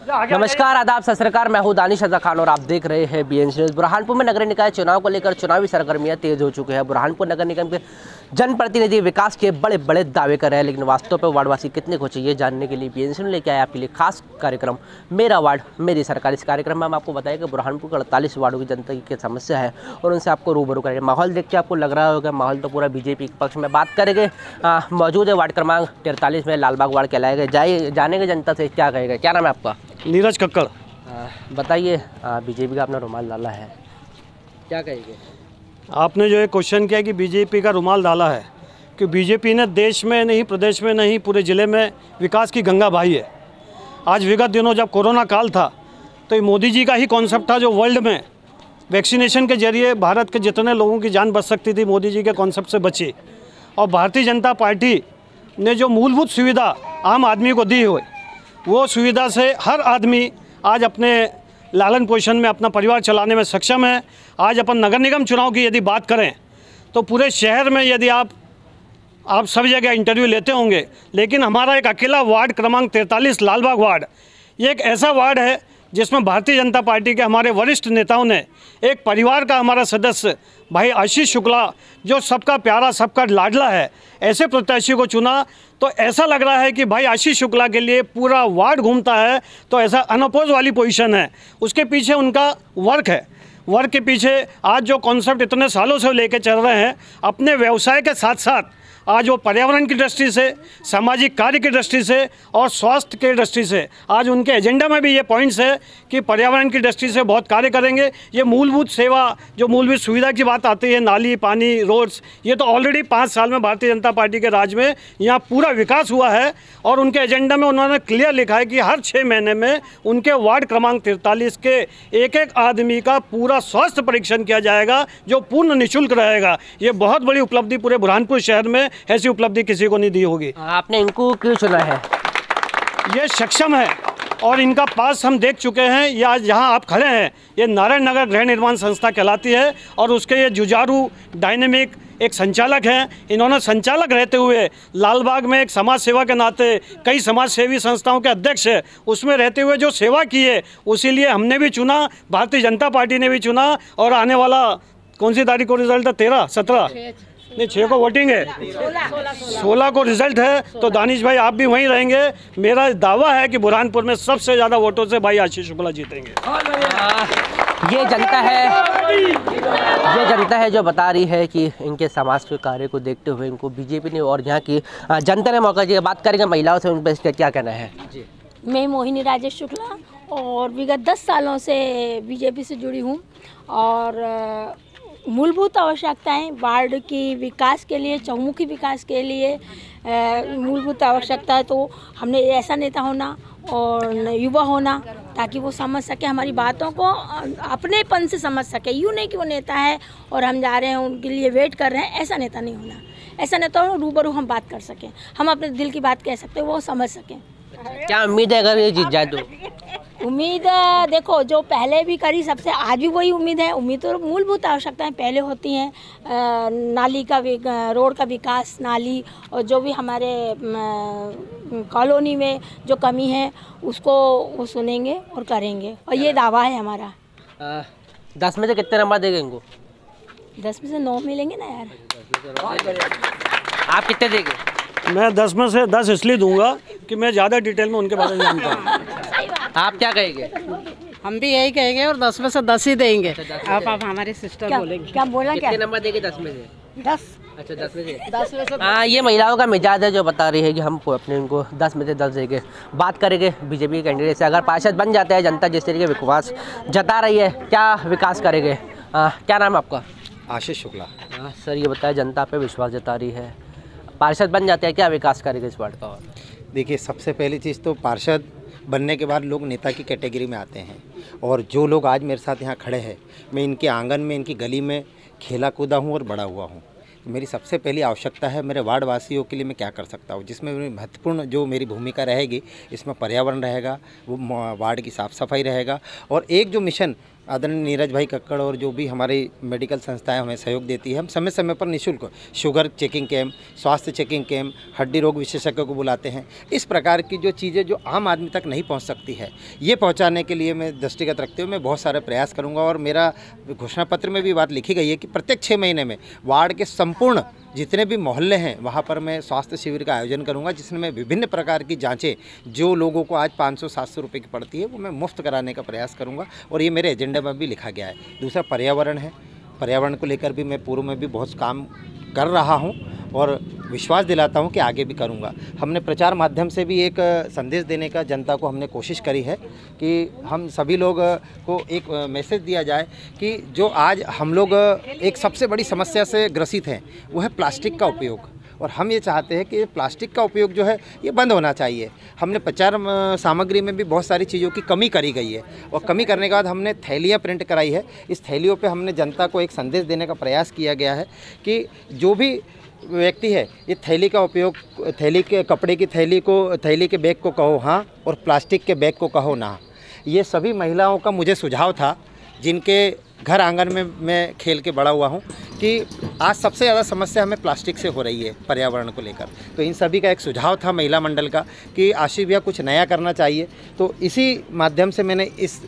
नमस्कार, आदाब, सत श्री अकाल। मैं हूं दानिश रज़ा खान और आप देख रहे हैं BNC न्यूज़। बुरहानपुर में नगर निकाय चुनाव को लेकर चुनावी सरगर्मियां तेज हो चुकी है। बुरहानपुर नगर निगम के जनप्रतिनिधि विकास के बड़े बड़े दावे कर रहे हैं, लेकिन वास्तव में वार्डवासी कितने खुश हैं ये जानने के लिए BNC न्यूज़ लेके आया आपके लिए खास कार्यक्रम मेरा वार्ड मेरी सरकार। इस कार्यक्रम में हम आपको बताएं कि बुरहानपुर के 48 वार्डों की जनता की क्या समस्या है और उनसे आपको रूबरू करेंगे। माहौल देख के आपको लग रहा होगा माहौल तो पूरा बीजेपी के पक्ष में। बात करेंगे मौजूद है वार्ड क्रमांक 43 में लालबाग वार्ड कहलाए गए। जानेंगे जनता से क्या कहेगा। क्या नाम है आपका? नीरज कक्कड़। बताइए, बीजेपी का अपना रुमाल डाला है, क्या कहेंगे? आपने जो ये क्वेश्चन किया कि बीजेपी का रुमाल डाला है, कि बीजेपी ने देश में नहीं, प्रदेश में नहीं, पूरे ज़िले में विकास की गंगा बहाई है। आज विगत दिनों जब कोरोना काल था तो ये मोदी जी का ही कॉन्सेप्ट था जो वर्ल्ड में वैक्सीनेशन के जरिए भारत के जितने लोगों की जान बच सकती थी, मोदी जी के कॉन्सेप्ट से बची। और भारतीय जनता पार्टी ने जो मूलभूत सुविधा आम आदमी को दी हुई, वो सुविधा से हर आदमी आज अपने लालन पोषण में अपना परिवार चलाने में सक्षम है। आज अपन नगर निगम चुनाव की यदि बात करें तो पूरे शहर में यदि आप सब जगह इंटरव्यू लेते होंगे, लेकिन हमारा एक अकेला वार्ड क्रमांक 43 लालबाग वार्ड, ये एक ऐसा वार्ड है जिसमें भारतीय जनता पार्टी के हमारे वरिष्ठ नेताओं ने एक परिवार का हमारा सदस्य भाई आशीष शुक्ला, जो सबका प्यारा सबका लाडला है, ऐसे प्रत्याशी को चुना। तो ऐसा लग रहा है कि भाई आशीष शुक्ला के लिए पूरा वार्ड घूमता है, तो ऐसा अनअपोज वाली पोजीशन है। उसके पीछे उनका वर्क है। वर्क के पीछे आज जो कॉन्सेप्ट इतने सालों से लेके चल रहे हैं, अपने व्यवसाय के साथ साथ आज वो पर्यावरण की दृष्टि से, सामाजिक कार्य की दृष्टि से और स्वास्थ्य की दृष्टि से आज उनके एजेंडा में भी ये पॉइंट्स है कि पर्यावरण की दृष्टि से बहुत कार्य करेंगे। ये मूलभूत सेवा, जो मूलभूत सुविधा की बात आती है, नाली, पानी, रोड्स, ये तो ऑलरेडी 5 साल में भारतीय जनता पार्टी के राज में यहाँ पूरा विकास हुआ है। और उनके एजेंडा में उन्होंने क्लियर लिखा है कि हर 6 महीने में उनके वार्ड क्रमांक 43 के एक आदमी का पूरा स्वास्थ्य परीक्षण किया जाएगा, जो पूर्ण निःशुल्क रहेगा। ये बहुत बड़ी उपलब्धि पूरे बुरहानपुर शहर में, ऐसी उपलब्धि किसी को नहीं दी होगी। आपने इनको क्यों चुना है? ये सक्षम है और इनका पास हम देख चुके हैं। ये आज जहाँ आप खड़े हैं, ये नारायण नगर गृह निर्माण संस्था कहलाती है और उसके ये जुझारू डायनेमिक एक संचालक हैं। इन्होंने संचालक रहते हुए लालबाग में एक समाज सेवा के नाते कई समाज सेवी संस्थाओं के अध्यक्ष है, उसमें रहते हुए जो सेवा की है, उसीलिए हमने भी चुना, भारतीय जनता पार्टी ने भी चुना। और आने वाला कौन सी तारीख को रिजल्ट है? 13, 17 नहीं, 6 को वोटिंग है, 16 को रिजल्ट है। तो दानिश भाई आप भी वहीं रहेंगे। मेरा दावा है कि बुरहानपुर में सबसे ज़्यादा वोटों से भाई आशीष शुक्ला जीतेंगे। ये जनता है जो बता रही है कि इनके समाज के कार्य को देखते हुए इनको बीजेपी ने और यहाँ की जनता ने मौका दिया। बात करेंगे महिलाओं से, उन पर क्या कहना है जी? मैं मोहिनी राजेश शुक्ला और विगत 10 सालों से बीजेपी से जुड़ी हूँ और मूलभूत आवश्यकताएं वार्ड की विकास के लिए, चहुमुखी विकास के लिए मूलभूत आवश्यकता है। तो हमने ऐसा नेता होना और युवा होना ताकि वो समझ सके हमारी बातों को, अपनेपन से समझ सके। यूँ नहीं कि वो नेता है और हम जा रहे हैं उनके लिए वेट कर रहे हैं, ऐसा नेता नहीं होना। ऐसा नेता हो रूबरू हम बात कर सकें, हम अपने दिल की बात कह सकते हैं, वो समझ सकें। क्या उम्मीद है अगर ये जीत जाए तो? उम्मीद देखो, जो पहले भी करी सबसे आज भी वही उम्मीद है। उम्मीद तो मूलभूत आवश्यकताएं पहले होती हैं, नाली का रोड का विकास, नाली, और जो भी हमारे कॉलोनी में जो कमी है उसको वो सुनेंगे और करेंगे, और ये दावा है हमारा। 10 में से कितने नंबर देंगे इनको? 10 में से 9 मिलेंगे ना यार। आप कितने देंगे? मैं 10 में से 10 इसलिए दूंगा कि मैं ज़्यादा डिटेल में उनके बारे में जानता हूँ। आप क्या कहेंगे? हम भी यही कहेंगे और 10 में से 10 ही देंगे। आप हमारे सिस्टर बोलेंगे। क्या बोला? कितने नंबर देंगे 10 में से? 10। अच्छा, 10 में से 10 में से। हाँ, ये महिलाओं का मिजाज है जो बता रही है कि हम अपने इनको 10 में से 10 देंगे। बात करेंगे बीजेपी के कैंडिडेट से। अगर पार्षद बन जाते हैं, जनता जिस तरीके विकास जता रही है, क्या विकास करेंगे? क्या नाम है आपका? आशीष शुक्ला। सर, ये बताया जनता पे विश्वास जता रही है, पार्षद बन जाते हैं, क्या विकास करेंगे इस वार्ड का? देखिए, सबसे पहली चीज़ तो पार्षद बनने के बाद लोग नेता की कैटेगरी में आते हैं, और जो लोग आज मेरे साथ यहाँ खड़े हैं, मैं इनके आंगन में, इनकी गली में खेला कूदा हूँ और बड़ा हुआ हूँ। मेरी सबसे पहली आवश्यकता है मेरे वार्ड वासियों के लिए मैं क्या कर सकता हूँ, जिसमें महत्वपूर्ण जो मेरी भूमिका रहेगी, इसमें पर्यावरण रहेगा, वो वार्ड की साफ़ सफाई रहेगा, और एक जो मिशन आदरणीय नीरज भाई कक्कड़ और जो भी हमारी मेडिकल संस्थाएं हमें सहयोग देती है, हम समय समय पर निःशुल्क शुगर चेकिंग कैम्प, स्वास्थ्य चेकिंग कैम्प, हड्डी रोग विशेषज्ञों को बुलाते हैं। इस प्रकार की जो चीज़ें जो आम आदमी तक नहीं पहुंच सकती है, ये पहुंचाने के लिए मैं दृष्टिगत रखते हुए मैं बहुत सारे प्रयास करूंगा। और मेरा घोषणा पत्र में भी बात लिखी गई है कि प्रत्येक 6 महीने में वार्ड के संपूर्ण जितने भी मोहल्ले हैं वहाँ पर मैं स्वास्थ्य शिविर का आयोजन करूँगा, जिसमें मैं विभिन्न प्रकार की जांचें जो लोगों को आज 500-700 रुपये की पड़ती है वो मैं मुफ्त कराने का प्रयास करूँगा। और ये मेरे एजेंडे में भी लिखा गया है। दूसरा पर्यावरण है, पर्यावरण को लेकर भी मैं पूर्व में भी बहुत काम कर रहा हूँ और विश्वास दिलाता हूँ कि आगे भी करूँगा। हमने प्रचार माध्यम से भी एक संदेश देने का जनता को हमने कोशिश करी है कि हम सभी लोग को एक मैसेज दिया जाए कि जो आज हम लोग एक सबसे बड़ी समस्या से ग्रसित हैं वो है प्लास्टिक का उपयोग। और हम ये चाहते हैं कि प्लास्टिक का उपयोग जो है ये बंद होना चाहिए। हमने प्रचार सामग्री में भी बहुत सारी चीज़ों की कमी करी गई है और कमी करने के बाद हमने थैलियाँ प्रिंट कराई है। इस थैलियों पे हमने जनता को एक संदेश देने का प्रयास किया गया है कि जो भी व्यक्ति है ये थैली का उपयोग, थैली के कपड़े की थैली के बैग को कहो हाँ और प्लास्टिक के बैग को कहो ना। ये सभी महिलाओं का मुझे सुझाव था जिनके घर आंगन में मैं खेल के बड़ा हुआ हूँ कि आज सबसे ज़्यादा समस्या हमें प्लास्टिक से हो रही है पर्यावरण को लेकर। तो इन सभी का एक सुझाव था महिला मंडल का कि आशीष भैया कुछ नया करना चाहिए। तो इसी माध्यम से मैंने इस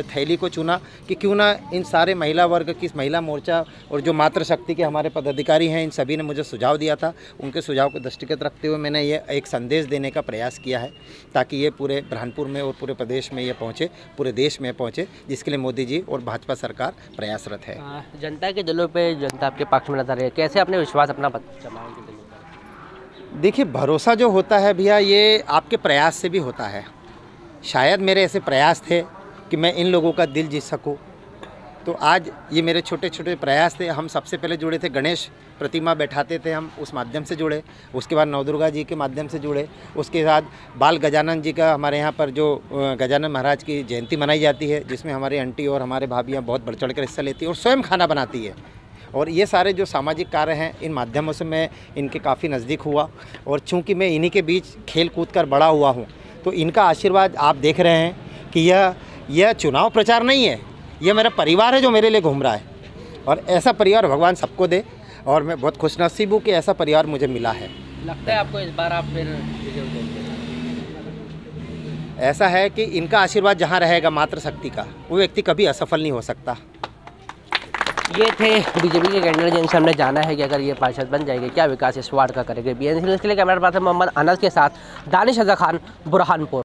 थैली को चुना कि क्यों ना इन सारे महिला वर्ग की महिला मोर्चा और जो मातृशक्ति के हमारे पदाधिकारी हैं इन सभी ने मुझे सुझाव दिया था। उनके सुझाव को दृष्टिगत रखते हुए मैंने ये एक संदेश देने का प्रयास किया है ताकि ये पूरे बुरहानपुर में और पूरे प्रदेश में ये पहुँचे, पूरे देश में पहुँचे, जिसके लिए मोदी जी और भाजपा सरकार प्रयासरत है। जनता के दिलों पे जनता आपके पक्ष में नजर है, कैसे अपने विश्वास अपना जमाएंगे दिलों पर? देखिए, भरोसा जो होता है भैया ये आपके प्रयास से भी होता है। शायद मेरे ऐसे प्रयास थे कि मैं इन लोगों का दिल जीत सकूं, तो आज ये मेरे छोटे छोटे प्रयास थे। हम सबसे पहले जुड़े थे गणेश प्रतिमा बैठाते थे, हम उस माध्यम से जुड़े। उसके बाद नवदुर्गा जी के माध्यम से जुड़े। उसके बाद बाल गजानन जी का हमारे यहाँ पर जो गजानन महाराज की जयंती मनाई जाती है, जिसमें हमारी आंटी और हमारे भाभियाँ बहुत बढ़ चढ़ कर हिस्सा लेती है और स्वयं खाना बनाती है। और ये सारे जो सामाजिक कार्य हैं इन माध्यमों से मैं इनके काफ़ी नज़दीक हुआ। और चूँकि मैं इन्हीं के बीच खेल कूद कर बड़ा हुआ हूँ तो इनका आशीर्वाद आप देख रहे हैं कि यह चुनाव प्रचार नहीं है, यह मेरा परिवार है जो मेरे लिए घूम रहा है। और ऐसा परिवार भगवान सबको दे और मैं बहुत खुशनसीब हूँ कि ऐसा परिवार मुझे मिला है। लगता है आपको इस बार आप फिर विजय देंगे? ऐसा है कि इनका आशीर्वाद जहाँ रहेगा मातृशक्ति का, वो व्यक्ति कभी असफल नहीं हो सकता। ये थे बीजेपी के कैंडिडेट जिनसे हमने जाना है कि अगर ये पार्षद बन जाएंगे क्या विकास इस वार्ड का करेंगे। BNC न्यूज़ के लिए कैमरा पर्सन मोहम्मद अनस के साथ दानिश रज़ा खान, बुरहानपुर।